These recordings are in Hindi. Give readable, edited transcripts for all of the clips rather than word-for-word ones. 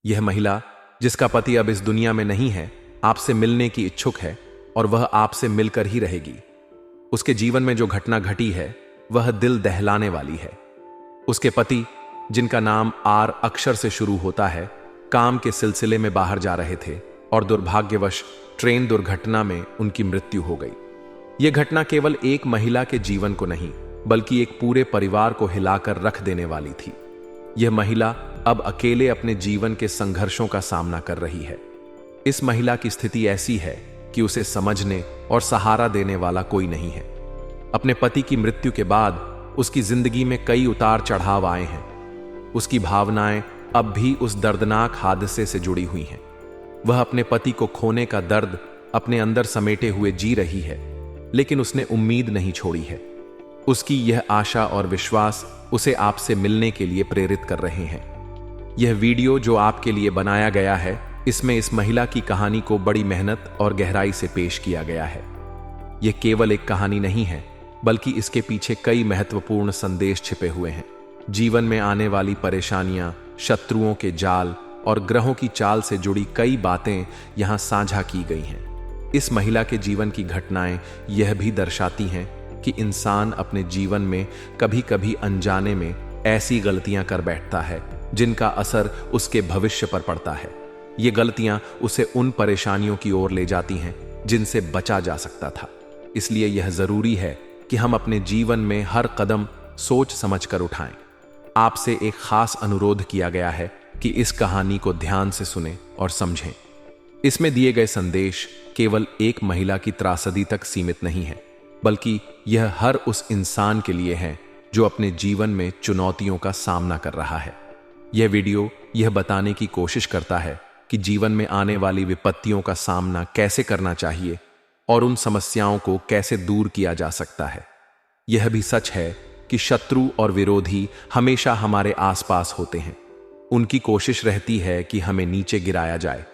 यह महिला, जिसका पति अब इस दुनिया में नहीं है, आपसे मिलने की इच्छुक है और वह आपसे मिलकर ही रहेगी। उसके जीवन में जो घटना घटी है वह दिल दहलाने वाली है। उसके पति, जिनका नाम आर अक्षर से शुरू होता है, काम के सिलसिले में बाहर जा रहे थे और दुर्भाग्यवश ट्रेन दुर्घटना में उनकी मृत्यु हो गई। यह घटना केवल एक महिला के जीवन को नहीं बल्कि एक पूरे परिवार को हिलाकर रख देने वाली थी। यह महिला अब अकेले अपने जीवन के संघर्षों का सामना कर रही है। इस महिला की स्थिति ऐसी है कि उसे समझने और सहारा देने वाला कोई नहीं है। अपने पति की मृत्यु के बाद उसकी जिंदगी में कई उतार चढ़ाव आए हैं। उसकी भावनाएं अब भी उस दर्दनाक हादसे से जुड़ी हुई हैं। वह अपने पति को खोने का दर्द अपने अंदर समेटे हुए जी रही है, लेकिन उसने उम्मीद नहीं छोड़ी है। उसकी यह आशा और विश्वास उसे आपसे मिलने के लिए प्रेरित कर रहे हैं। यह वीडियो जो आपके लिए बनाया गया है, इसमें इस महिला की कहानी को बड़ी मेहनत और गहराई से पेश किया गया है। यह केवल एक कहानी नहीं है, बल्कि इसके पीछे कई महत्वपूर्ण संदेश छिपे हुए हैं। जीवन में आने वाली परेशानियां, शत्रुओं के जाल और ग्रहों की चाल से जुड़ी कई बातें यहां साझा की गई हैं। इस महिला के जीवन की घटनाएं यह भी दर्शाती हैं कि इंसान अपने जीवन में कभी-कभी अनजाने में ऐसी गलतियां कर बैठता है जिनका असर उसके भविष्य पर पड़ता है। ये गलतियां उसे उन परेशानियों की ओर ले जाती हैं जिनसे बचा जा सकता था। इसलिए यह जरूरी है कि हम अपने जीवन में हर कदम सोच समझकर उठाएं। आपसे एक खास अनुरोध किया गया है कि इस कहानी को ध्यान से सुनें और समझें। इसमें दिए गए संदेश केवल एक महिला की त्रासदी तक सीमित नहीं है, बल्कि यह हर उस इंसान के लिए है जो अपने जीवन में चुनौतियों का सामना कर रहा है। यह वीडियो यह बताने की कोशिश करता है कि जीवन में आने वाली विपत्तियों का सामना कैसे करना चाहिए और उन समस्याओं को कैसे दूर किया जा सकता है। यह भी सच है कि शत्रु और विरोधी हमेशा हमारे आसपास होते हैं। उनकी कोशिश रहती है कि हमें नीचे गिराया जाए,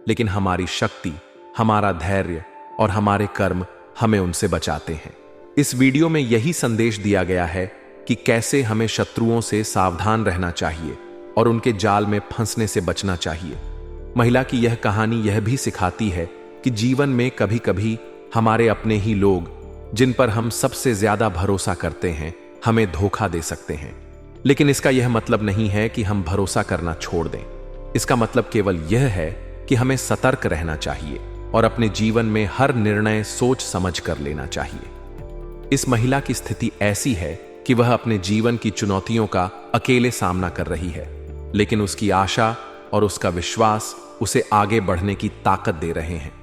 लेकिन हमारी शक्ति, हमारा धैर्य और हमारे कर्म हमें उनसे बचाते हैं। इस वीडियो में यही संदेश दिया गया है कि कैसे हमें शत्रुओं से सावधान रहना चाहिए और उनके जाल में फंसने से बचना चाहिए। महिला की यह कहानी यह भी सिखाती है कि जीवन में कभी-कभी हमारे अपने ही लोग, जिन पर हम सबसे ज्यादा भरोसा करते हैं, हमें धोखा दे सकते हैं। लेकिन इसका यह मतलब नहीं है कि हम भरोसा करना छोड़ दें। इसका मतलब केवल यह है कि हमें सतर्क रहना चाहिए और अपने जीवन में हर निर्णय सोच समझ कर लेना चाहिए। इस महिला की स्थिति ऐसी है कि वह अपने जीवन की चुनौतियों का अकेले सामना कर रही है, लेकिन उसकी आशा और उसका विश्वास उसे आगे बढ़ने की ताकत दे रहे हैं।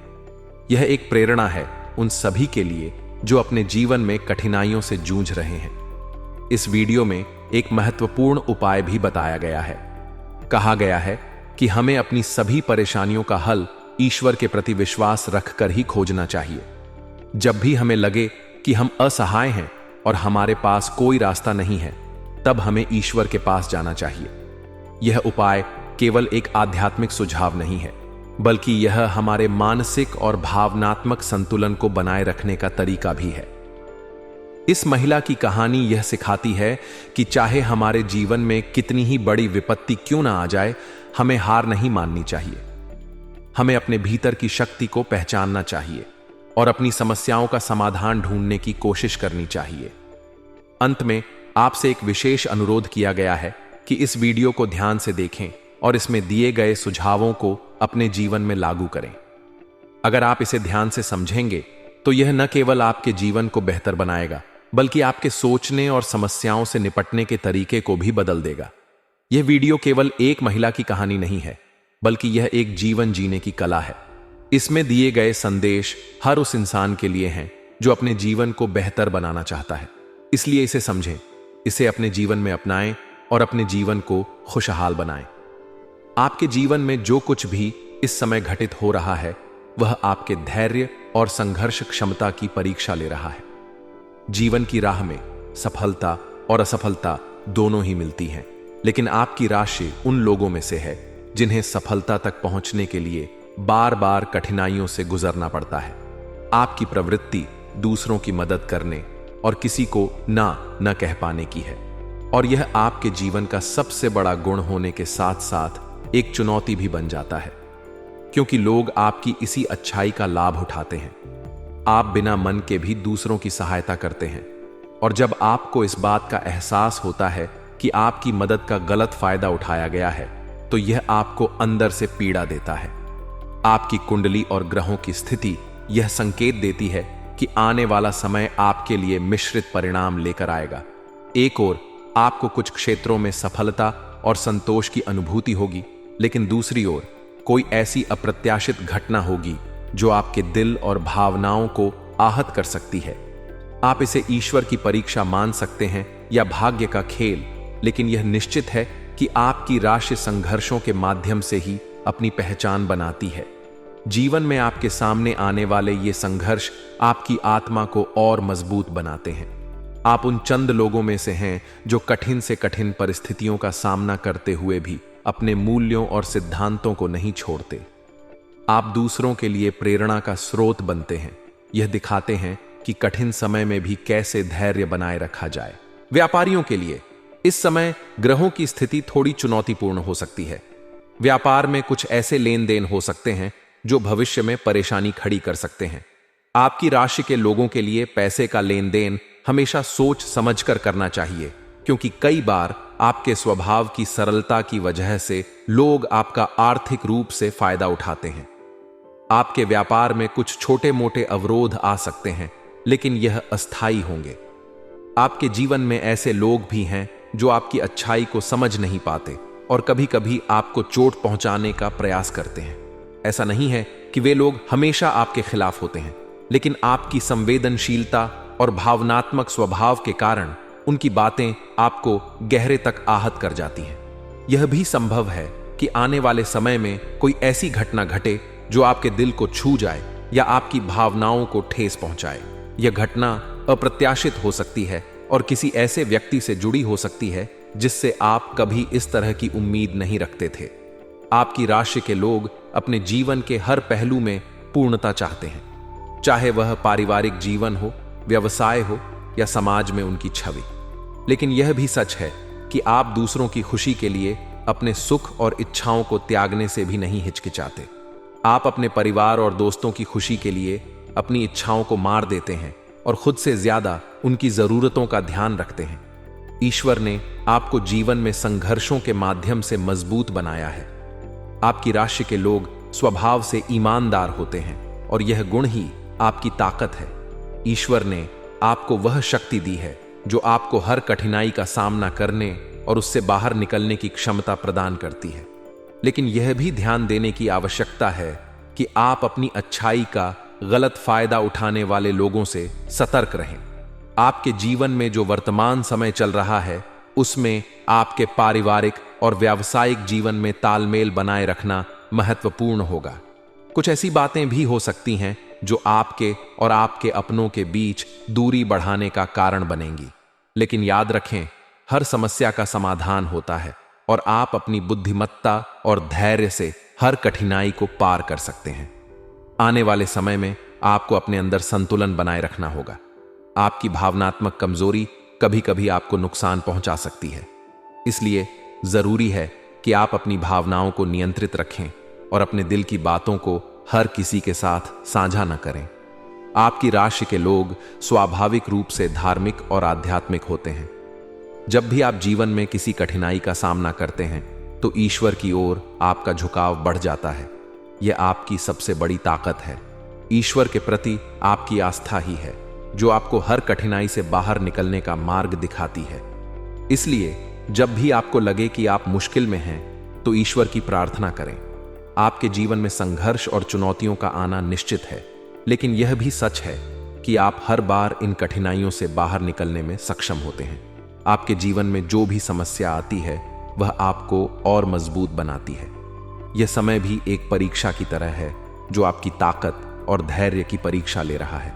यह एक प्रेरणा है उन सभी के लिए जो अपने जीवन में कठिनाइयों से जूझ रहे हैं। इस वीडियो में एक महत्वपूर्ण उपाय भी बताया गया है। कहा गया है कि हमें अपनी सभी परेशानियों का हल ईश्वर के प्रति विश्वास रखकर ही खोजना चाहिए। जब भी हमें लगे कि हम असहाय हैं और हमारे पास कोई रास्ता नहीं है, तब हमें ईश्वर के पास जाना चाहिए। यह उपाय केवल एक आध्यात्मिक सुझाव नहीं है, बल्कि यह हमारे मानसिक और भावनात्मक संतुलन को बनाए रखने का तरीका भी है। इस महिला की कहानी यह सिखाती है कि चाहे हमारे जीवन में कितनी ही बड़ी विपत्ति क्यों ना आ जाए, हमें हार नहीं माननी चाहिए। हमें अपने भीतर की शक्ति को पहचानना चाहिए और अपनी समस्याओं का समाधान ढूंढने की कोशिश करनी चाहिए। अंत में आपसे एक विशेष अनुरोध किया गया है कि इस वीडियो को ध्यान से देखें और इसमें दिए गए सुझावों को अपने जीवन में लागू करें। अगर आप इसे ध्यान से समझेंगे तो यह न केवल आपके जीवन को बेहतर बनाएगा, बल्कि आपके सोचने और समस्याओं से निपटने के तरीके को भी बदल देगा। यह वीडियो केवल एक महिला की कहानी नहीं है, बल्कि यह एक जीवन जीने की कला है। इसमें दिए गए संदेश हर उस इंसान के लिए हैं जो अपने जीवन को बेहतर बनाना चाहता है। इसलिए इसे समझें, इसे अपने जीवन में अपनाएं और अपने जीवन को खुशहाल बनाएं। आपके जीवन में जो कुछ भी इस समय घटित हो रहा है, वह आपके धैर्य और संघर्ष क्षमता की परीक्षा ले रहा है। जीवन की राह में सफलता और असफलता दोनों ही मिलती हैं, लेकिन आपकी राशि उन लोगों में से है जिन्हें सफलता तक पहुंचने के लिए बार बार कठिनाइयों से गुजरना पड़ता है। आपकी प्रवृत्ति दूसरों की मदद करने और किसी को ना न कह पाने की है, और यह आपके जीवन का सबसे बड़ा गुण होने के साथ साथ एक चुनौती भी बन जाता है, क्योंकि लोग आपकी इसी अच्छाई का लाभ उठाते हैं। आप बिना मन के भी दूसरों की सहायता करते हैं, और जब आपको इस बात का एहसास होता है कि आपकी मदद का गलत फायदा उठाया गया है, तो यह आपको अंदर से पीड़ा देता है। आपकी कुंडली और ग्रहों की स्थिति यह संकेत देती है कि आने वाला समय आपके लिए मिश्रित परिणाम लेकर आएगा। एक ओर आपको कुछ क्षेत्रों में सफलता और संतोष की अनुभूति होगी, लेकिन दूसरी ओर कोई ऐसी अप्रत्याशित घटना होगी जो आपके दिल और भावनाओं को आहत कर सकती है। आप इसे ईश्वर की परीक्षा मान सकते हैं या भाग्य का खेल, लेकिन यह निश्चित है कि आपकी राशि संघर्षों के माध्यम से ही अपनी पहचान बनाती है। जीवन में आपके सामने आने वाले ये संघर्ष आपकी आत्मा को और मजबूत बनाते हैं। आप उन चंद लोगों में से हैं जो कठिन से कठिन परिस्थितियों का सामना करते हुए भी अपने मूल्यों और सिद्धांतों को नहीं छोड़ते। आप दूसरों के लिए प्रेरणा का स्रोत बनते हैं। यह दिखाते हैं कि कठिन समय में भी कैसे धैर्य बनाए रखा जाए। व्यापारियों के लिए इस समय ग्रहों की स्थिति थोड़ी चुनौतीपूर्ण हो सकती है। व्यापार में कुछ ऐसे लेन देन हो सकते हैं जो भविष्य में परेशानी खड़ी कर सकते हैं। आपकी राशि के लोगों के लिए पैसे का लेन देन हमेशा सोच समझकर करना चाहिए, क्योंकि कई बार आपके स्वभाव की सरलता की वजह से लोग आपका आर्थिक रूप से फायदा उठाते हैं। आपके व्यापार में कुछ छोटे मोटे अवरोध आ सकते हैं, लेकिन यह अस्थायी होंगे। आपके जीवन में ऐसे लोग भी हैं जो आपकी अच्छाई को समझ नहीं पाते और कभी कभी आपको चोट पहुंचाने का प्रयास करते हैं। ऐसा नहीं है कि वे लोग हमेशा आपके खिलाफ होते हैं, लेकिन आपकी संवेदनशीलता और भावनात्मक स्वभाव के कारण उनकी बातें आपको गहरे तक आहत कर जाती हैं। यह भी संभव है कि आने वाले समय में कोई ऐसी घटना घटे जो आपके दिल को छू जाए या आपकी भावनाओं को ठेस पहुंचाए। यह घटना अप्रत्याशित हो सकती है और किसी ऐसे व्यक्ति से जुड़ी हो सकती है जिससे आप कभी इस तरह की उम्मीद नहीं रखते थे। आपकी राशि के लोग अपने जीवन के हर पहलू में पूर्णता चाहते हैं, चाहे वह पारिवारिक जीवन हो, व्यवसाय हो या समाज में उनकी छवि। लेकिन यह भी सच है कि आप दूसरों की खुशी के लिए अपने सुख और इच्छाओं को त्यागने से भी नहीं हिचकिचाते। आप अपने परिवार और दोस्तों की खुशी के लिए अपनी इच्छाओं को मार देते हैं और खुद से ज्यादा उनकी जरूरतों का ध्यान रखते हैं। ईश्वर ने आपको जीवन में संघर्षों के माध्यम से मजबूत बनाया है। आपकी राशि के लोग स्वभाव से ईमानदार होते हैं और यह गुण ही आपकी ताकत है। ईश्वर ने आपको वह शक्ति दी है जो आपको हर कठिनाई का सामना करने और उससे बाहर निकलने की क्षमता प्रदान करती है। लेकिन यह भी ध्यान देने की आवश्यकता है कि आप अपनी अच्छाई का गलत फायदा उठाने वाले लोगों से सतर्क रहें। आपके जीवन में जो वर्तमान समय चल रहा है, उसमें आपके पारिवारिक और व्यावसायिक जीवन में तालमेल बनाए रखना महत्वपूर्ण होगा। कुछ ऐसी बातें भी हो सकती हैं जो आपके और आपके अपनों के बीच दूरी बढ़ाने का कारण बनेंगी। लेकिन याद रखें, हर समस्या का समाधान होता है और आप अपनी बुद्धिमत्ता और धैर्य से हर कठिनाई को पार कर सकते हैं। आने वाले समय में आपको अपने अंदर संतुलन बनाए रखना होगा। आपकी भावनात्मक कमजोरी कभी कभी आपको नुकसान पहुंचा सकती है, इसलिए जरूरी है कि आप अपनी भावनाओं को नियंत्रित रखें और अपने दिल की बातों को हर किसी के साथ साझा न करें। आपकी राशि के लोग स्वाभाविक रूप से धार्मिक और आध्यात्मिक होते हैं। जब भी आप जीवन में किसी कठिनाई का सामना करते हैं तो ईश्वर की ओर आपका झुकाव बढ़ जाता है। यह आपकी सबसे बड़ी ताकत है। ईश्वर के प्रति आपकी आस्था ही है जो आपको हर कठिनाई से बाहर निकलने का मार्ग दिखाती है। इसलिए जब भी आपको लगे कि आप मुश्किल में हैं, तो ईश्वर की प्रार्थना करें। आपके जीवन में संघर्ष और चुनौतियों का आना निश्चित है, लेकिन यह भी सच है कि आप हर बार इन कठिनाइयों से बाहर निकलने में सक्षम होते हैं। आपके जीवन में जो भी समस्या आती है, वह आपको और मजबूत बनाती है। यह समय भी एक परीक्षा की तरह है जो आपकी ताकत और धैर्य की परीक्षा ले रहा है।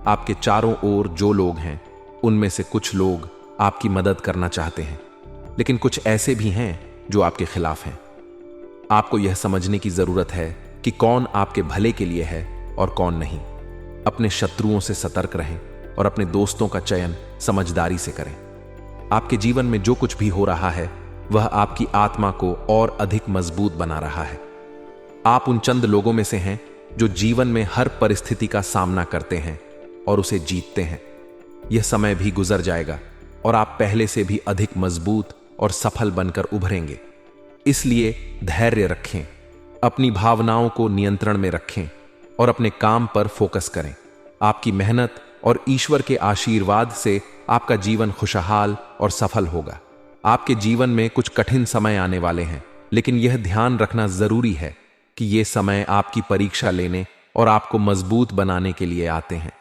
आपके चारों ओर जो लोग हैं, उनमें से कुछ लोग आपकी मदद करना चाहते हैं, लेकिन कुछ ऐसे भी हैं जो आपके खिलाफ हैं। आपको यह समझने की जरूरत है कि कौन आपके भले के लिए है और कौन नहीं। अपने शत्रुओं से सतर्क रहें और अपने दोस्तों का चयन समझदारी से करें। आपके जीवन में जो कुछ भी हो रहा है, वह आपकी आत्मा को और अधिक मजबूत बना रहा है। आप उन चंद लोगों में से हैं जो जीवन में हर परिस्थिति का सामना करते हैं और उसे जीतते हैं। यह समय भी गुजर जाएगा और आप पहले से भी अधिक मजबूत और सफल बनकर उभरेंगे। इसलिए धैर्य रखें, अपनी भावनाओं को नियंत्रण में रखें और अपने काम पर फोकस करें। आपकी मेहनत और ईश्वर के आशीर्वाद से आपका जीवन खुशहाल और सफल होगा। आपके जीवन में कुछ कठिन समय आने वाले हैं, लेकिन यह ध्यान रखना जरूरी है कि ये समय आपकी परीक्षा लेने और आपको मजबूत बनाने के लिए आते हैं।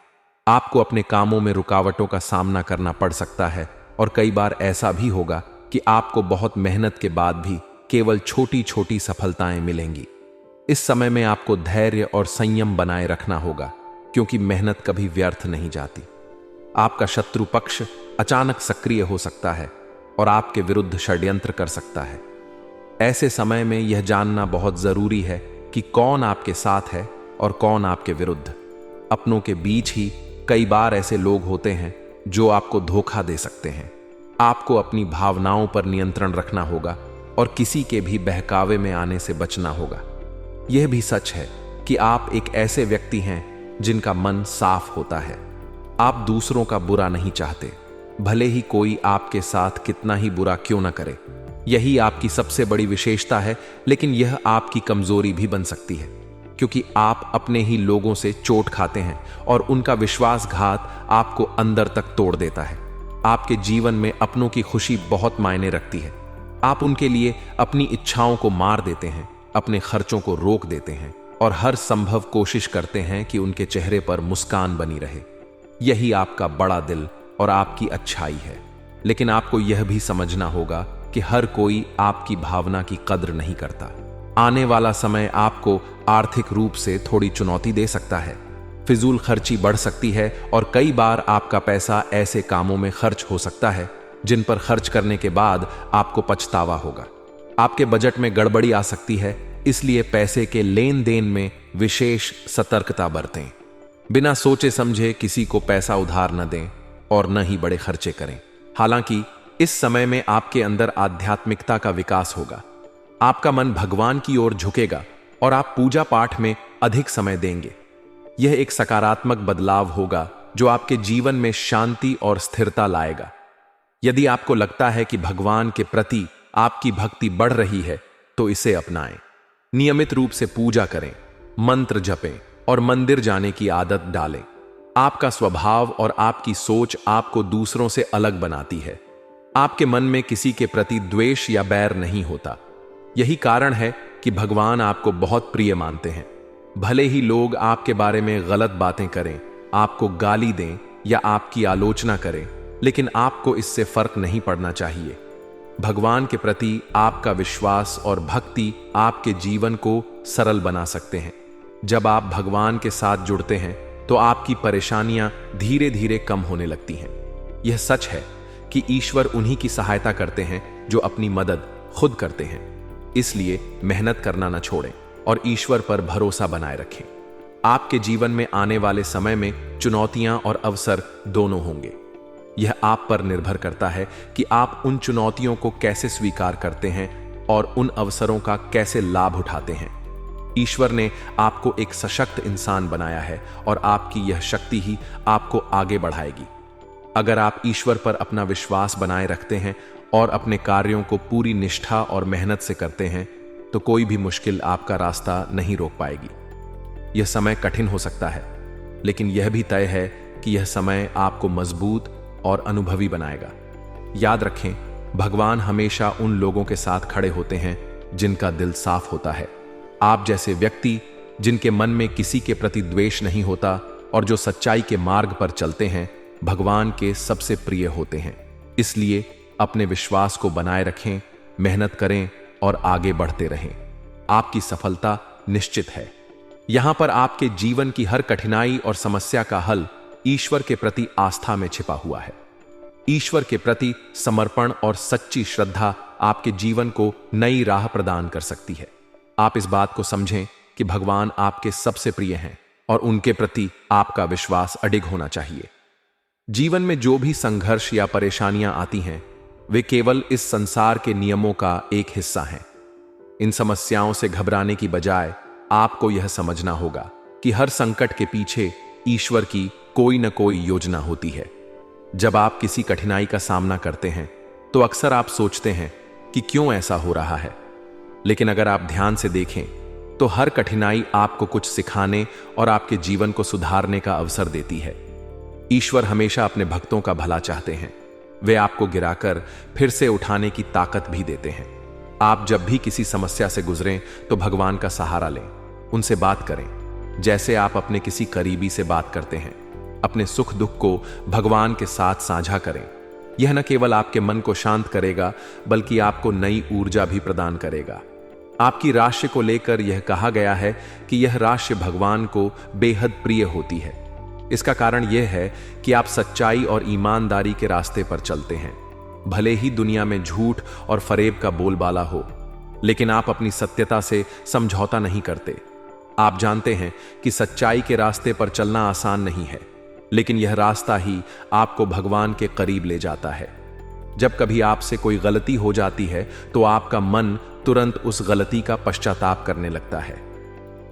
आपको अपने कामों में रुकावटों का सामना करना पड़ सकता है और कई बार ऐसा भी होगा कि आपको बहुत मेहनत के बाद भी केवल छोटी छोटी सफलताएं मिलेंगी। इस समय में आपको धैर्य और संयम बनाए रखना होगा, क्योंकि मेहनत कभी व्यर्थ नहीं जाती। आपका शत्रु पक्ष अचानक सक्रिय हो सकता है और आपके विरुद्ध षड्यंत्र कर सकता है। ऐसे समय में यह जानना बहुत जरूरी है कि कौन आपके साथ है और कौन आपके विरुद्ध। अपनों के बीच ही कई बार ऐसे लोग होते हैं जो आपको धोखा दे सकते हैं। आपको अपनी भावनाओं पर नियंत्रण रखना होगा और किसी के भी बहकावे में आने से बचना होगा। यह भी सच है कि आप एक ऐसे व्यक्ति हैं जिनका मन साफ होता है। आप दूसरों का बुरा नहीं चाहते, भले ही कोई आपके साथ कितना ही बुरा क्यों न करे। यही आपकी सबसे बड़ी विशेषता है, लेकिन यह आपकी कमजोरी भी बन सकती है, क्योंकि आप अपने ही लोगों से चोट खाते हैं और उनका विश्वासघात आपको अंदर तक तोड़ देता है। आपके जीवन में अपनों की खुशी बहुत मायने रखती है। आप उनके लिए अपनी इच्छाओं को मार देते हैं, अपने खर्चों को रोक देते हैं और हर संभव कोशिश करते हैं कि उनके चेहरे पर मुस्कान बनी रहे। यही आपका बड़ा दिल और आपकी अच्छाई है। लेकिन आपको यह भी समझना होगा कि हर कोई आपकी भावना की कद्र नहीं करता। आने वाला समय आपको आर्थिक रूप से थोड़ी चुनौती दे सकता है। फिजूल खर्ची बढ़ सकती है और कई बार आपका पैसा ऐसे कामों में खर्च हो सकता है जिन पर खर्च करने के बाद आपको पछतावा होगा। आपके बजट में गड़बड़ी आ सकती है, इसलिए पैसे के लेन देन में विशेष सतर्कता बरतें। बिना सोचे समझे किसी को पैसा उधार न दें और न ही बड़े खर्चे करें। हालांकि इस समय में आपके अंदर आध्यात्मिकता का विकास होगा। आपका मन भगवान की ओर झुकेगा और आप पूजा पाठ में अधिक समय देंगे। यह एक सकारात्मक बदलाव होगा जो आपके जीवन में शांति और स्थिरता लाएगा। यदि आपको लगता है कि भगवान के प्रति आपकी भक्ति बढ़ रही है, तो इसे अपनाएं। नियमित रूप से पूजा करें, मंत्र जपें और मंदिर जाने की आदत डालें। आपका स्वभाव और आपकी सोच आपको दूसरों से अलग बनाती है। आपके मन में किसी के प्रति द्वेष या बैर नहीं होता। यही कारण है कि भगवान आपको बहुत प्रिय मानते हैं। भले ही लोग आपके बारे में गलत बातें करें, आपको गाली दें या आपकी आलोचना करें, लेकिन आपको इससे फर्क नहीं पड़ना चाहिए। भगवान के प्रति आपका विश्वास और भक्ति आपके जीवन को सरल बना सकते हैं। जब आप भगवान के साथ जुड़ते हैं तो आपकी परेशानियां धीरे धीरे कम होने लगती हैं। यह सच है कि ईश्वर उन्हीं की सहायता करते हैं जो अपनी मदद खुद करते हैं। इसलिए मेहनत करना न छोड़ें और ईश्वर पर भरोसा बनाए रखें। आपके जीवन में आने वाले समय में चुनौतियां और अवसर दोनों होंगे। यह आप पर निर्भर करता है कि आप उन चुनौतियों को कैसे स्वीकार करते हैं और उन अवसरों का कैसे लाभ उठाते हैं। ईश्वर ने आपको एक सशक्त इंसान बनाया है और आपकी यह शक्ति ही आपको आगे बढ़ाएगी। अगर आप ईश्वर पर अपना विश्वास बनाए रखते हैं और अपने कार्यों को पूरी निष्ठा और मेहनत से करते हैं, तो कोई भी मुश्किल आपका रास्ता नहीं रोक पाएगी। यह समय कठिन हो सकता है, लेकिन यह भी तय है कि यह समय आपको मजबूत और अनुभवी बनाएगा। याद रखें, भगवान हमेशा उन लोगों के साथ खड़े होते हैं जिनका दिल साफ होता है। आप जैसे व्यक्ति जिनके मन में किसी के प्रति द्वेष नहीं होता और जो सच्चाई के मार्ग पर चलते हैं, भगवान के सबसे प्रिय होते हैं। इसलिए अपने विश्वास को बनाए रखें, मेहनत करें और आगे बढ़ते रहें। आपकी सफलता निश्चित है। यहां पर आपके जीवन की हर कठिनाई और समस्या का हल ईश्वर के प्रति आस्था में छिपा हुआ है। ईश्वर के प्रति समर्पण और सच्ची श्रद्धा आपके जीवन को नई राह प्रदान कर सकती है। आप इस बात को समझें कि भगवान आपके सबसे प्रिय हैं और उनके प्रति आपका विश्वास अडिग होना चाहिए। जीवन में जो भी संघर्ष या परेशानियां आती हैं, वे केवल इस संसार के नियमों का एक हिस्सा हैं। इन समस्याओं से घबराने की बजाय आपको यह समझना होगा कि हर संकट के पीछे ईश्वर की कोई न कोई योजना होती है। जब आप किसी कठिनाई का सामना करते हैं तो अक्सर आप सोचते हैं कि क्यों ऐसा हो रहा है, लेकिन अगर आप ध्यान से देखें तो हर कठिनाई आपको कुछ सिखाने और आपके जीवन को सुधारने का अवसर देती है। ईश्वर हमेशा अपने भक्तों का भला चाहते हैं। वे आपको गिराकर फिर से उठाने की ताकत भी देते हैं। आप जब भी किसी समस्या से गुजरें तो भगवान का सहारा लें, उनसे बात करें जैसे आप अपने किसी करीबी से बात करते हैं। अपने सुख दुख को भगवान के साथ साझा करें। यह न केवल आपके मन को शांत करेगा बल्कि आपको नई ऊर्जा भी प्रदान करेगा। आपकी राशि को लेकर यह कहा गया है कि यह राशि भगवान को बेहद प्रिय होती है। इसका कारण यह है कि आप सच्चाई और ईमानदारी के रास्ते पर चलते हैं। भले ही दुनिया में झूठ और फरेब का बोलबाला हो, लेकिन आप अपनी सत्यता से समझौता नहीं करते। आप जानते हैं कि सच्चाई के रास्ते पर चलना आसान नहीं है, लेकिन यह रास्ता ही आपको भगवान के करीब ले जाता है। जब कभी आपसे कोई गलती हो जाती है तो आपका मन तुरंत उस गलती का पश्चाताप करने लगता है।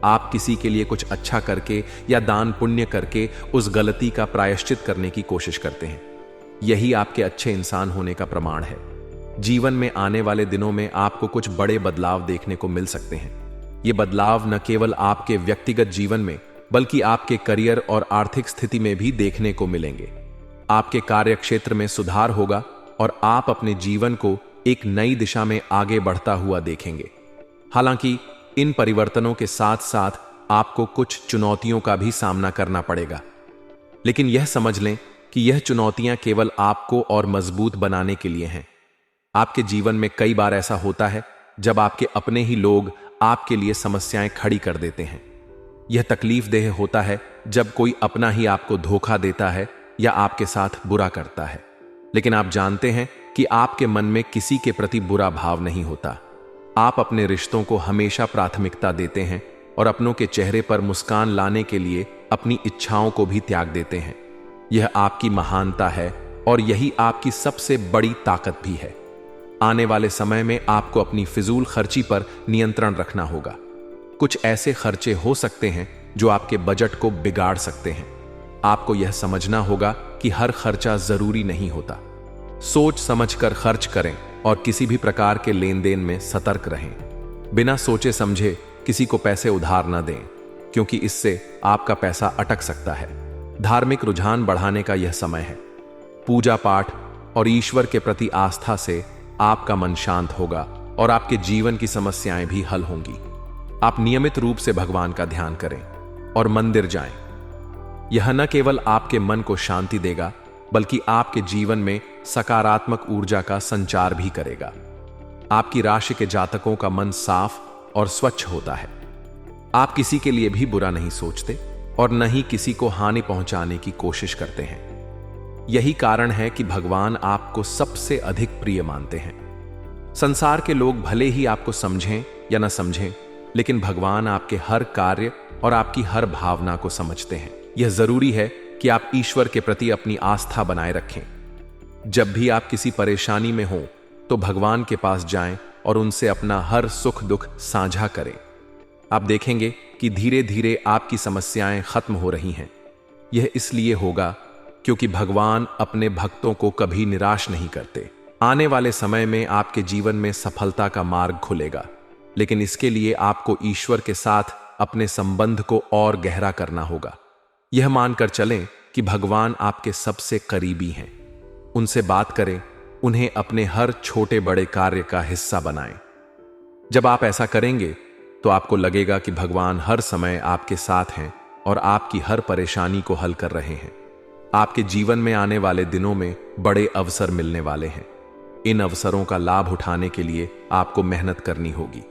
आप किसी के लिए कुछ अच्छा करके या दान पुण्य करके उस गलती का प्रायश्चित करने की कोशिश करते हैं। यही आपके अच्छे इंसान होने का प्रमाण है। जीवन में आने वाले दिनों में आपको कुछ बड़े बदलाव देखने को मिल सकते हैं। ये बदलाव न केवल आपके व्यक्तिगत जीवन में बल्कि आपके करियर और आर्थिक स्थिति में भी देखने को मिलेंगे। आपके कार्य क्षेत्र में सुधार होगा और आप अपने जीवन को एक नई दिशा में आगे बढ़ता हुआ देखेंगे। हालांकि इन परिवर्तनों के साथ साथ आपको कुछ चुनौतियों का भी सामना करना पड़ेगा, लेकिन यह समझ लें कि यह चुनौतियां केवल आपको और मजबूत बनाने के लिए हैं। आपके जीवन में कई बार ऐसा होता है जब आपके अपने ही लोग आपके लिए समस्याएं खड़ी कर देते हैं। यह तकलीफदेह होता है जब कोई अपना ही आपको धोखा देता है या आपके साथ बुरा करता है, लेकिन आप जानते हैं कि आपके मन में किसी के प्रति बुरा भाव नहीं होता। आप अपने रिश्तों को हमेशा प्राथमिकता देते हैं और अपनों के चेहरे पर मुस्कान लाने के लिए अपनी इच्छाओं को भी त्याग देते हैं। यह आपकी महानता है और यही आपकी सबसे बड़ी ताकत भी है। आने वाले समय में आपको अपनी फिजूल खर्ची पर नियंत्रण रखना होगा। कुछ ऐसे खर्चे हो सकते हैं जो आपके बजट को बिगाड़ सकते हैं। आपको यह समझना होगा कि हर खर्चा जरूरी नहीं होता। सोच समझकर खर्च करें और किसी भी प्रकार के लेन देन में सतर्क रहें। बिना सोचे समझे किसी को पैसे उधार न दें, क्योंकि इससे आपका पैसा अटक सकता है। धार्मिक रुझान बढ़ाने का यह समय है। पूजा पाठ और ईश्वर के प्रति आस्था से आपका मन शांत होगा और आपके जीवन की समस्याएं भी हल होंगी। आप नियमित रूप से भगवान का ध्यान करें और मंदिर जाएं। यह न केवल आपके मन को शांति देगा बल्कि आपके जीवन में सकारात्मक ऊर्जा का संचार भी करेगा। आपकी राशि के जातकों का मन साफ और स्वच्छ होता है। आप किसी के लिए भी बुरा नहीं सोचते और न ही किसी को हानि पहुंचाने की कोशिश करते हैं। यही कारण है कि भगवान आपको सबसे अधिक प्रिय मानते हैं। संसार के लोग भले ही आपको समझें या न समझें, लेकिन भगवान आपके हर कार्य और आपकी हर भावना को समझते हैं। यह जरूरी है कि आप ईश्वर के प्रति अपनी आस्था बनाए रखें। जब भी आप किसी परेशानी में हो तो भगवान के पास जाएं और उनसे अपना हर सुख दुख साझा करें। आप देखेंगे कि धीरे धीरे आपकी समस्याएं खत्म हो रही हैं। यह इसलिए होगा क्योंकि भगवान अपने भक्तों को कभी निराश नहीं करते। आने वाले समय में आपके जीवन में सफलता का मार्ग खुलेगा, लेकिन इसके लिए आपको ईश्वर के साथ अपने संबंध को और गहरा करना होगा। यह मानकर चलें कि भगवान आपके सबसे करीबी हैं। उनसे बात करें, उन्हें अपने हर छोटे बड़े कार्य का हिस्सा बनाएं। जब आप ऐसा करेंगे तो आपको लगेगा कि भगवान हर समय आपके साथ हैं और आपकी हर परेशानी को हल कर रहे हैं। आपके जीवन में आने वाले दिनों में बड़े अवसर मिलने वाले हैं। इन अवसरों का लाभ उठाने के लिए आपको मेहनत करनी होगी।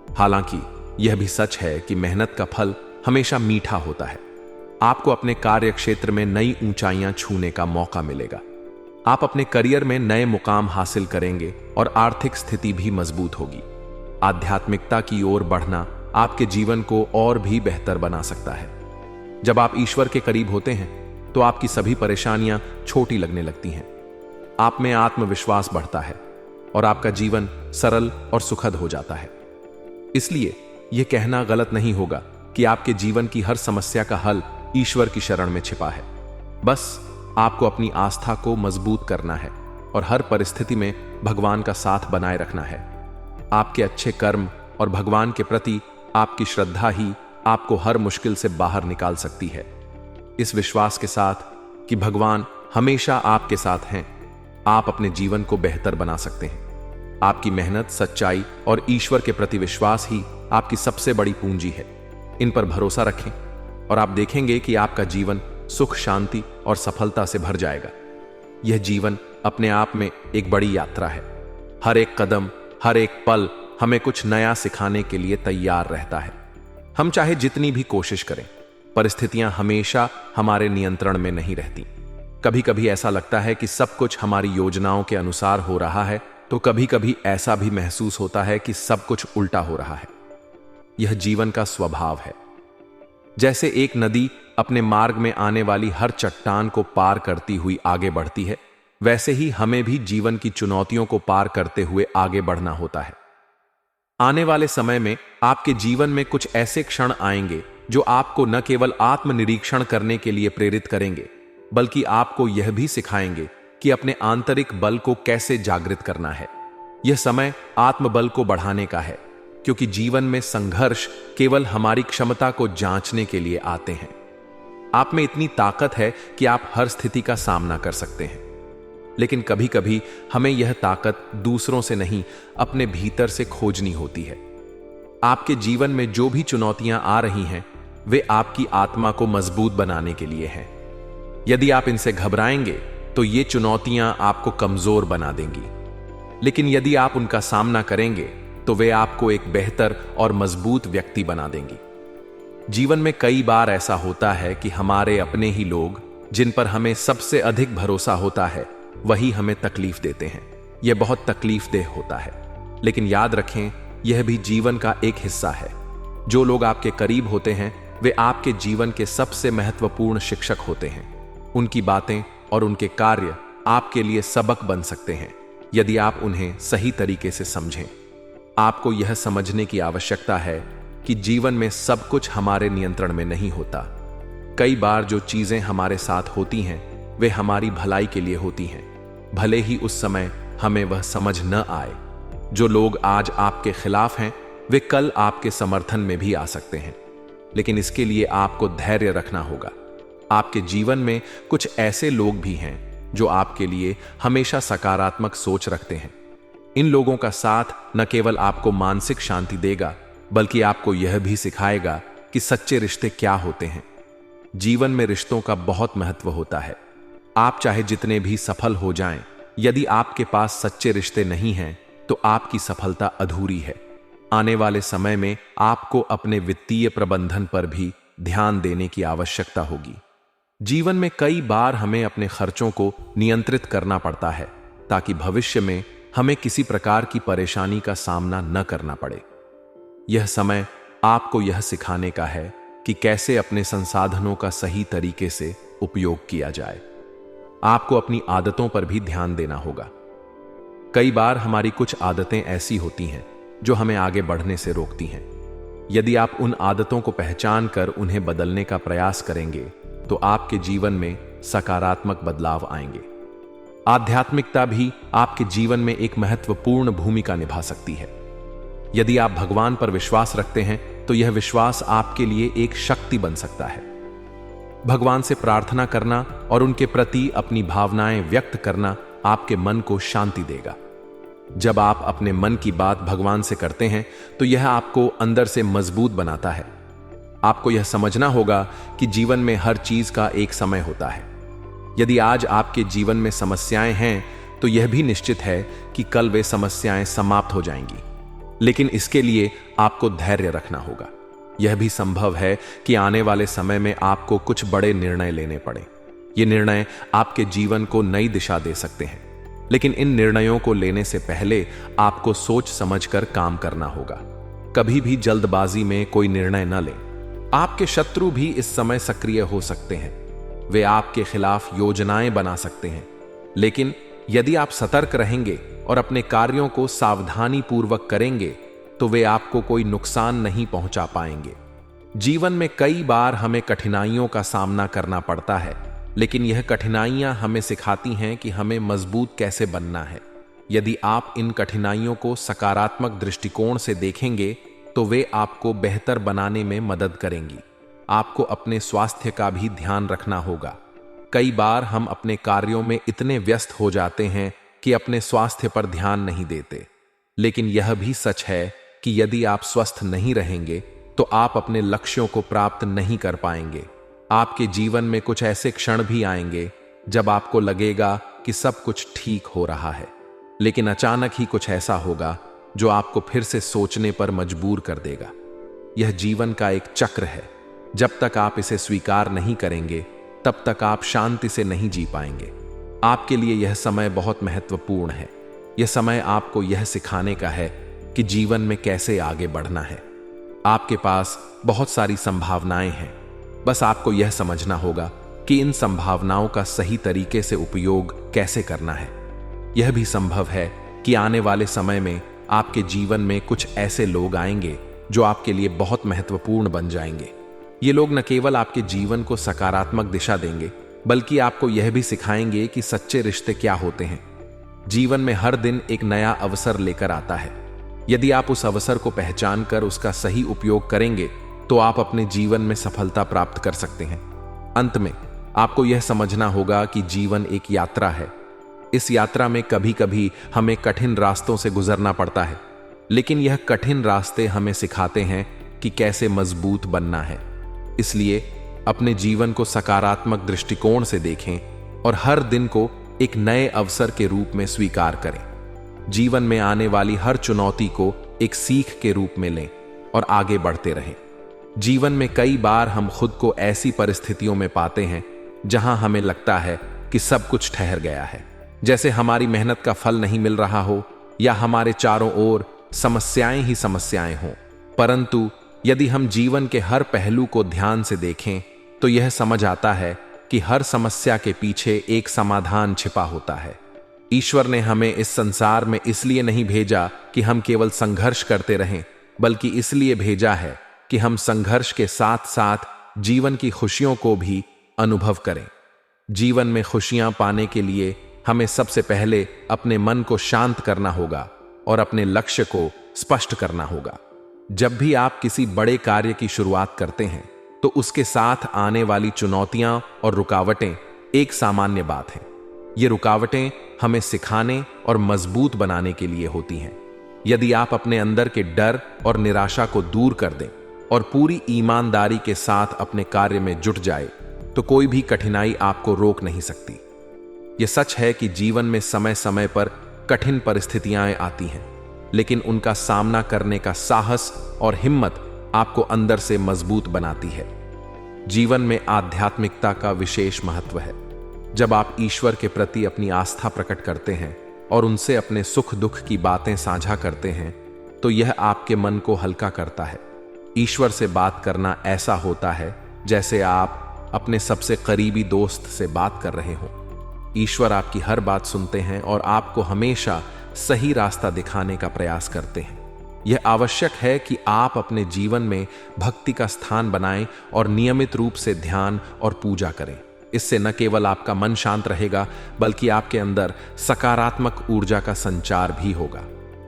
हालांकि यह भी सच है कि मेहनत का फल हमेशा मीठा होता है। आपको अपने कार्य क्षेत्र में नई ऊंचाइयां छूने का मौका मिलेगा। आप अपने करियर में नए मुकाम हासिल करेंगे और आर्थिक स्थिति भी मजबूत होगी। आध्यात्मिकता की ओर बढ़ना आपके जीवन को और भी बेहतर बना सकता है। जब आप ईश्वर के करीब होते हैं तो आपकी सभी परेशानियां छोटी लगने लगती हैं। आप में आत्मविश्वास बढ़ता है और आपका जीवन सरल और सुखद हो जाता है। इसलिए यह कहना गलत नहीं होगा कि आपके जीवन की हर समस्या का हल ईश्वर की शरण में छिपा है। बस आपको अपनी आस्था को मजबूत करना है और हर परिस्थिति में भगवान का साथ बनाए रखना है। आपके अच्छे कर्म और भगवान के प्रति आपकी श्रद्धा ही आपको हर मुश्किल से बाहर निकाल सकती है। इस विश्वास के साथ कि भगवान हमेशा आपके साथ हैं, आप अपने जीवन को बेहतर बना सकते हैं। आपकी मेहनत, सच्चाई और ईश्वर के प्रति विश्वास ही आपकी सबसे बड़ी पूंजी है। इन पर भरोसा रखें और आप देखेंगे कि आपका जीवन सुख, शांति और सफलता से भर जाएगा। यह जीवन अपने आप में एक बड़ी यात्रा है। हर एक कदम, हर एक पल हमें कुछ नया सिखाने के लिए तैयार रहता है। हम चाहे जितनी भी कोशिश करें, परिस्थितियां हमेशा हमारे नियंत्रण में नहीं रहती। कभी कभी ऐसा लगता है कि सब कुछ हमारी योजनाओं के अनुसार हो रहा है, तो कभी कभी ऐसा भी महसूस होता है कि सब कुछ उल्टा हो रहा है। यह जीवन का स्वभाव है। जैसे एक नदी अपने मार्ग में आने वाली हर चट्टान को पार करती हुई आगे बढ़ती है, वैसे ही हमें भी जीवन की चुनौतियों को पार करते हुए आगे बढ़ना होता है। आने वाले समय में आपके जीवन में कुछ ऐसे क्षण आएंगे जो आपको न केवल आत्मनिरीक्षण करने के लिए प्रेरित करेंगे, बल्कि आपको यह भी सिखाएंगे कि अपने आंतरिक बल को कैसे जागृत करना है। यह समय आत्मबल को बढ़ाने का है, क्योंकि जीवन में संघर्ष केवल हमारी क्षमता को जांचने के लिए आते हैं। आप में इतनी ताकत है कि आप हर स्थिति का सामना कर सकते हैं, लेकिन कभी कभी हमें यह ताकत दूसरों से नहीं, अपने भीतर से खोजनी होती है। आपके जीवन में जो भी चुनौतियां आ रही हैं, वे आपकी आत्मा को मजबूत बनाने के लिए हैं। यदि आप इनसे घबराएंगे तो ये चुनौतियां आपको कमजोर बना देंगी, लेकिन यदि आप उनका सामना करेंगे तो वे आपको एक बेहतर और मजबूत व्यक्ति बना देंगी। जीवन में कई बार ऐसा होता है कि हमारे अपने ही लोग, जिन पर हमें सबसे अधिक भरोसा होता है, वही हमें तकलीफ देते हैं। यह बहुत तकलीफदेह होता है, लेकिन याद रखें, यह भी जीवन का एक हिस्सा है। जो लोग आपके करीब होते हैं, वे आपके जीवन के सबसे महत्वपूर्ण शिक्षक होते हैं। उनकी बातें और उनके कार्य आपके लिए सबक बन सकते हैं, यदि आप उन्हें सही तरीके से समझें। आपको यह समझने की आवश्यकता है कि जीवन में सब कुछ हमारे नियंत्रण में नहीं होता। कई बार जो चीजें हमारे साथ होती हैं, वे हमारी भलाई के लिए होती हैं, भले ही उस समय हमें वह समझ न आए। जो लोग आज आपके खिलाफ हैं, वे कल आपके समर्थन में भी आ सकते हैं, लेकिन इसके लिए आपको धैर्य रखना होगा। आपके जीवन में कुछ ऐसे लोग भी हैं जो आपके लिए हमेशा सकारात्मक सोच रखते हैं। इन लोगों का साथ न केवल आपको मानसिक शांति देगा, बल्कि आपको यह भी सिखाएगा कि सच्चे रिश्ते क्या होते हैं। जीवन में रिश्तों का बहुत महत्व होता है। आप चाहे जितने भी सफल हो जाएं, यदि आपके पास सच्चे रिश्ते नहीं हैं, तो आपकी सफलता अधूरी है। आने वाले समय में आपको अपने वित्तीय प्रबंधन पर भी ध्यान देने की आवश्यकता होगी। जीवन में कई बार हमें अपने खर्चों को नियंत्रित करना पड़ता है, ताकि भविष्य में हमें किसी प्रकार की परेशानी का सामना न करना पड़े। यह समय आपको यह सिखाने का है कि कैसे अपने संसाधनों का सही तरीके से उपयोग किया जाए। आपको अपनी आदतों पर भी ध्यान देना होगा। कई बार हमारी कुछ आदतें ऐसी होती हैं जो हमें आगे बढ़ने से रोकती हैं। यदि आप उन आदतों को पहचान कर उन्हें बदलने का प्रयास करेंगे, तो आपके जीवन में सकारात्मक बदलाव आएंगे। आध्यात्मिकता भी आपके जीवन में एक महत्वपूर्ण भूमिका निभा सकती है। यदि आप भगवान पर विश्वास रखते हैं, तो यह विश्वास आपके लिए एक शक्ति बन सकता है। भगवान से प्रार्थना करना और उनके प्रति अपनी भावनाएं व्यक्त करना आपके मन को शांति देगा। जब आप अपने मन की बात भगवान से करते हैं, तो यह आपको अंदर से मजबूत बनाता है। आपको यह समझना होगा कि जीवन में हर चीज का एक समय होता है। यदि आज आपके जीवन में समस्याएं हैं, तो यह भी निश्चित है कि कल वे समस्याएं समाप्त हो जाएंगी। लेकिन इसके लिए आपको धैर्य रखना होगा। यह भी संभव है कि आने वाले समय में आपको कुछ बड़े निर्णय लेने पड़े। ये निर्णय आपके जीवन को नई दिशा दे सकते हैं, लेकिन इन निर्णयों को लेने से पहले आपको सोच समझकर काम करना होगा। कभी भी जल्दबाजी में कोई निर्णय न लें। आपके शत्रु भी इस समय सक्रिय हो सकते हैं। वे आपके खिलाफ योजनाएं बना सकते हैं, लेकिन यदि आप सतर्क रहेंगे और अपने कार्यों को सावधानी पूर्वक करेंगे तो वे आपको कोई नुकसान नहीं पहुंचा पाएंगे। जीवन में कई बार हमें कठिनाइयों का सामना करना पड़ता है, लेकिन यह कठिनाइयां हमें सिखाती हैं कि हमें मजबूत कैसे बनना है। यदि आप इन कठिनाइयों को सकारात्मक दृष्टिकोण से देखेंगे तो वे आपको बेहतर बनाने में मदद करेंगी। आपको अपने स्वास्थ्य का भी ध्यान रखना होगा। कई बार हम अपने कार्यों में इतने व्यस्त हो जाते हैं कि अपने स्वास्थ्य पर ध्यान नहीं देते, लेकिन यह भी सच है कि यदि आप स्वस्थ नहीं रहेंगे तो आप अपने लक्ष्यों को प्राप्त नहीं कर पाएंगे। आपके जीवन में कुछ ऐसे क्षण भी आएंगे जब आपको लगेगा कि सब कुछ ठीक हो रहा है, लेकिन अचानक ही कुछ ऐसा होगा जो आपको फिर से सोचने पर मजबूर कर देगा। यह जीवन का एक चक्र है। जब तक आप इसे स्वीकार नहीं करेंगे तब तक आप शांति से नहीं जी पाएंगे। आपके लिए यह समय बहुत महत्वपूर्ण है। यह समय आपको यह सिखाने का है कि जीवन में कैसे आगे बढ़ना है। आपके पास बहुत सारी संभावनाएं हैं, बस आपको यह समझना होगा कि इन संभावनाओं का सही तरीके से उपयोग कैसे करना है। यह भी संभव है कि आने वाले समय में आपके जीवन में कुछ ऐसे लोग आएंगे जो आपके लिए बहुत महत्वपूर्ण बन जाएंगे। ये लोग न केवल आपके जीवन को सकारात्मक दिशा देंगे, बल्कि आपको यह भी सिखाएंगे कि सच्चे रिश्ते क्या होते हैं। जीवन में हर दिन एक नया अवसर लेकर आता है। यदि आप उस अवसर को पहचान कर उसका सही उपयोग करेंगे तो आप अपने जीवन में सफलता प्राप्त कर सकते हैं। अंत में आपको यह समझना होगा कि जीवन एक यात्रा है। इस यात्रा में कभी कभी हमें कठिन रास्तों से गुजरना पड़ता है, लेकिन यह कठिन रास्ते हमें सिखाते हैं कि कैसे मजबूत बनना है। इसलिए अपने जीवन को सकारात्मक दृष्टिकोण से देखें और हर दिन को एक नए अवसर के रूप में स्वीकार करें। जीवन में आने वाली हर चुनौती को एक सीख के रूप में लें और आगे बढ़ते रहें। जीवन में कई बार हम खुद को ऐसी परिस्थितियों में पाते हैं जहां हमें लगता है कि सब कुछ ठहर गया है, जैसे हमारी मेहनत का फल नहीं मिल रहा हो या हमारे चारों ओर समस्याएं ही समस्याएं हों। परंतु यदि हम जीवन के हर पहलू को ध्यान से देखें तो यह समझ आता है कि हर समस्या के पीछे एक समाधान छिपा होता है। ईश्वर ने हमें इस संसार में इसलिए नहीं भेजा कि हम केवल संघर्ष करते रहें, बल्कि इसलिए भेजा है कि हम संघर्ष के साथ साथ जीवन की खुशियों को भी अनुभव करें। जीवन में खुशियां पाने के लिए हमें सबसे पहले अपने मन को शांत करना होगा और अपने लक्ष्य को स्पष्ट करना होगा। जब भी आप किसी बड़े कार्य की शुरुआत करते हैं तो उसके साथ आने वाली चुनौतियां और रुकावटें एक सामान्य बात है। ये रुकावटें हमें सिखाने और मजबूत बनाने के लिए होती हैं। यदि आप अपने अंदर के डर और निराशा को दूर कर दें और पूरी ईमानदारी के साथ अपने कार्य में जुट जाए तो कोई भी कठिनाई आपको रोक नहीं सकती। यह सच है कि जीवन में समय समय पर कठिन परिस्थितियां आती हैं, लेकिन उनका सामना करने का साहस और हिम्मत आपको अंदर से मजबूत बनाती है। जीवन में आध्यात्मिकता का विशेष महत्व है। जब आप ईश्वर के प्रति अपनी आस्था प्रकट करते हैं और उनसे अपने सुख दुख की बातें साझा करते हैं तो यह आपके मन को हल्का करता है। ईश्वर से बात करना ऐसा होता है जैसे आप अपने सबसे करीबी दोस्त से बात कर रहे हो। ईश्वर आपकी हर बात सुनते हैं और आपको हमेशा सही रास्ता दिखाने का प्रयास करते हैं। यह आवश्यक है कि आप अपने जीवन में भक्ति का स्थान बनाएं और नियमित रूप से ध्यान और पूजा करें। इससे न केवल आपका मन शांत रहेगा, बल्कि आपके अंदर सकारात्मक ऊर्जा का संचार भी होगा।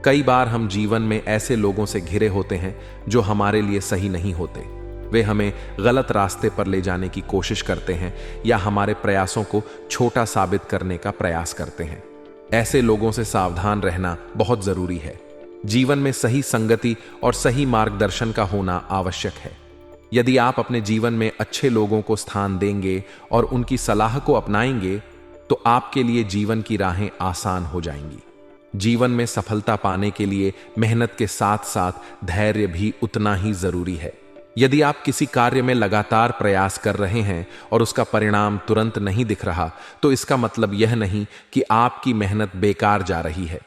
कई बार हम जीवन में ऐसे लोगों से घिरे होते हैं जो हमारे लिए सही नहीं होते। वे हमें गलत रास्ते पर ले जाने की कोशिश करते हैं या हमारे प्रयासों को छोटा साबित करने का प्रयास करते हैं। ऐसे लोगों से सावधान रहना बहुत जरूरी है। जीवन में सही संगति और सही मार्गदर्शन का होना आवश्यक है। यदि आप अपने जीवन में अच्छे लोगों को स्थान देंगे और उनकी सलाह को अपनाएंगे तो आपके लिए जीवन की राहें आसान हो जाएंगी। जीवन में सफलता पाने के लिए मेहनत के साथ साथ धैर्य भी उतना ही जरूरी है। यदि आप किसी कार्य में लगातार प्रयास कर रहे हैं और उसका परिणाम तुरंत नहीं दिख रहा तो इसका मतलब यह नहीं कि आपकी मेहनत बेकार जा रही है।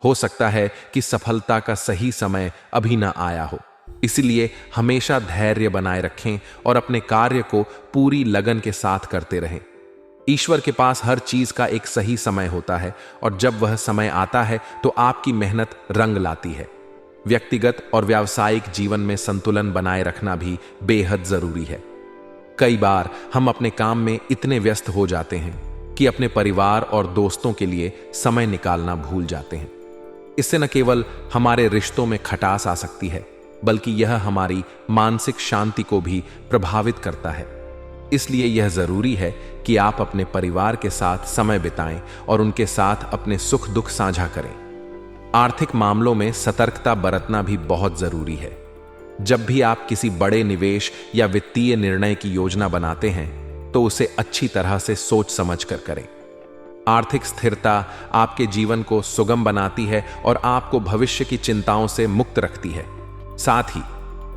हो सकता है कि सफलता का सही समय अभी ना आया हो। इसलिए हमेशा धैर्य बनाए रखें और अपने कार्य को पूरी लगन के साथ करते रहें। ईश्वर के पास हर चीज का एक सही समय होता है और जब वह समय आता है तो आपकी मेहनत रंग लाती है। व्यक्तिगत और व्यावसायिक जीवन में संतुलन बनाए रखना भी बेहद जरूरी है। कई बार हम अपने काम में इतने व्यस्त हो जाते हैं कि अपने परिवार और दोस्तों के लिए समय निकालना भूल जाते हैं। इससे न केवल हमारे रिश्तों में खटास आ सकती है, बल्कि यह हमारी मानसिक शांति को भी प्रभावित करता है। इसलिए यह जरूरी है कि आप अपने परिवार के साथ समय बिताएं और उनके साथ अपने सुख दुख साझा करें। आर्थिक मामलों में सतर्कता बरतना भी बहुत जरूरी है। जब भी आप किसी बड़े निवेश या वित्तीय निर्णय की योजना बनाते हैं तो उसे अच्छी तरह से सोच समझ कर करें। आर्थिक स्थिरता आपके जीवन को सुगम बनाती है और आपको भविष्य की चिंताओं से मुक्त रखती है। साथ ही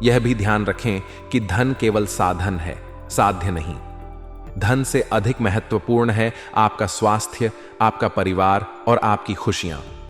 यह भी ध्यान रखें कि धन केवल साधन है, साध्य नहीं। धन से अधिक महत्वपूर्ण है आपका स्वास्थ्य, आपका परिवार और आपकी खुशियां।